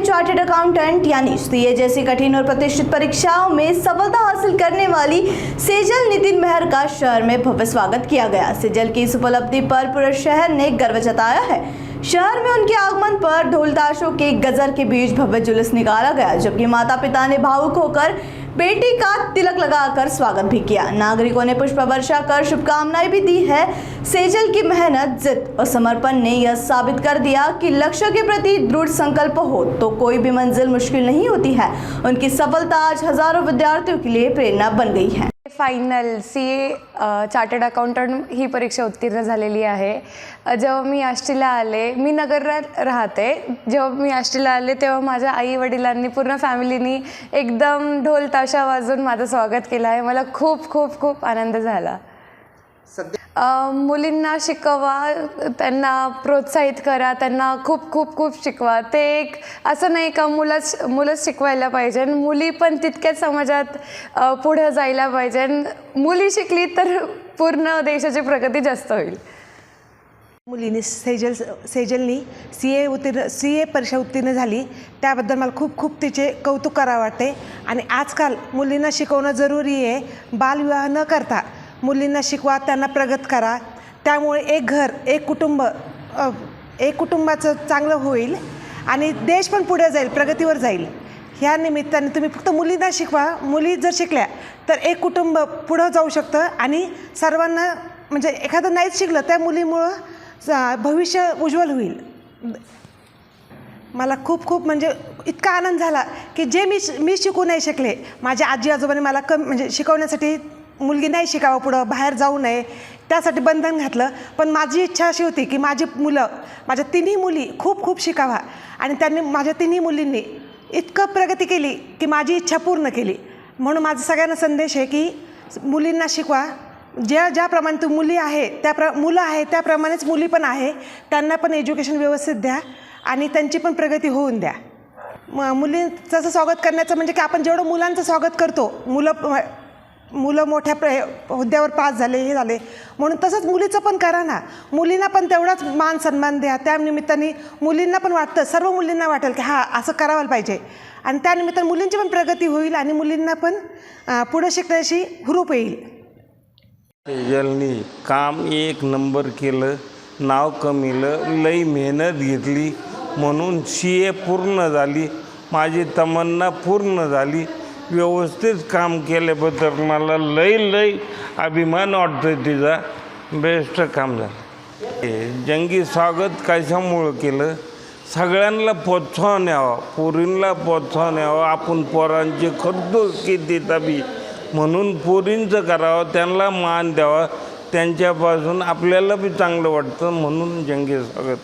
Chartered accountant यानी CA जैसी कठिन और प्रतिष्ठित परीक्षाओं में सफलता हासिल करने वाली सेजल नितिन मेहर का शहर में भव्य स्वागत किया गया। सेजल की इस उपलब्धि पर पूरे शहर ने गर्व जताया है। शहर में उनके आगमन पर ढोल ताशों के गजर के बीच भव्य जुलूस निकाला गया, जबकि माता पिता ने भावुक होकर बेटी का तिलक लगाकर स्वागत भी किया। नागरिकों ने पुष्प वर्षा कर शुभकामनाएं भी दी है। सेजल की मेहनत, जिद और समर्पण ने यह साबित कर दिया कि लक्ष्य के प्रति दृढ़ संकल्प हो तो कोई भी मंजिल मुश्किल नहीं होती है। उनकी सफलता आज हजारों विद्यार्थियों के लिए प्रेरणा बन गई है। फायनल सीए चार्टर्ड अकाउंटंट ही परीक्षा उत्तीर्ण झालेली आहे। जेव्हा मी आष्टीला आले, मी नगरात राहते, जेव्हा मी आष्टीला आले तेव्हा माझ्या आई वडिलांनी पूर्ण फॅमिलीनी एकदम ढोल ताशा वाजवून माझं स्वागत केलं आहे। मला खूप खूप खूप आनंद झाला। मुलींना शिकवा, त्यांना प्रोत्साहित करा, त्यांना खूप खूप खूप शिकवा। ते एक असं नाही का मुलंच शिकवायला पाहिजे, मुली पण तितक्याच समाजात पुढे जायला पाहिजे। मुली शिकली तर पूर्ण देशाची प्रगती जास्त होईल। मुलींनी सेजलनी सीए परीक्षा उत्तीर्ण झाली, त्याबद्दल मला खूप खूप तिचे कौतुक करावं वाटते। आणि आजकाल मुलींना शिकवणं जरुरी आहे। बालविवाह न करता मुलींना शिकवा, त्यांना प्रगत करा। त्यामुळे एक घर, एक कुटुंबाचं चांगलं होईल आणि देश पण पुढे जाईल, प्रगतीवर जाईल। ह्या निमित्ताने तुम्ही फक्त मुलींना शिकवा। मुली जर शिकल्या तर एक कुटुंब पुढं जाऊ शकतं आणि सर्वांना म्हणजे एखादं नाहीच शिकलं त्या मुलीमुळं भविष्य उज्ज्वल होईल। मला खूप खूप म्हणजे इतका आनंद झाला की जे मी शिकू नाही शकले, माझ्या आजी आजोबांनी मला म्हणजे शिकवण्यासाठी मुलगी नाही शिकावं, पुढं बाहेर जाऊ नये त्यासाठी बंधन घातलं। पण माझी इच्छा अशी होती की माझी मुलं, माझ्या तिन्ही मुली खूप खूप शिकावा आणि त्यांनी माझ्या तिन्ही मुलींनी इतकं प्रगती केली की माझी इच्छा पूर्ण केली। म्हणून माझा सगळ्यांना संदेश आहे की मुलींना शिकवा। ज्याप्रमाणे मुली आहे मुलं आहे त्याप्रमाणेच मुली पण आहे, त्यांना पण एज्युकेशन व्यवस्थित द्या आणि त्यांची पण प्रगती होऊन द्या। मुलींचं स्वागत करण्याचं म्हणजे की आपण जेवढं मुलांचं स्वागत करतो, मुलं मोठ्या हुद्द्यावर पास झाले, हे झाले म्हणून तसंच मुलीचं पण करा ना। मुलींना पण तेवढाच मान सन्मान द्या। त्या निमित्ताने मुलींना पण वाटतं, सर्व मुलींना वाटेल की हां असं करायला पाहिजे आणि त्या निमित्ताने मुलींची पण प्रगती होईल आणि मुलींना पण पुढे शिकण्याची हुरूप येईल। सेजलनी काम एक नंबर केलं, नाव कमिलं, लई मेहनत घेतली म्हणून सीए पूर्ण झाली, माझी तमन्ना पूर्ण झाली। व्यवस्थित काम केल्याबद्दल मला लई अभिमान वाटतो। तिचा बेस्ट काम झालं। जंगी स्वागत कशामुळं केलं, सगळ्यांना प्रोत्साहन यावं, पोरींना प्रोत्साहन यावं। आपण पोरांचे करतो किती तबी म्हणून पोरींचं करावं, त्यांना मान द्यावा, त्यांच्यापासून आपल्याला बी चांगलं वाटतं म्हणून जंगी स्वागत।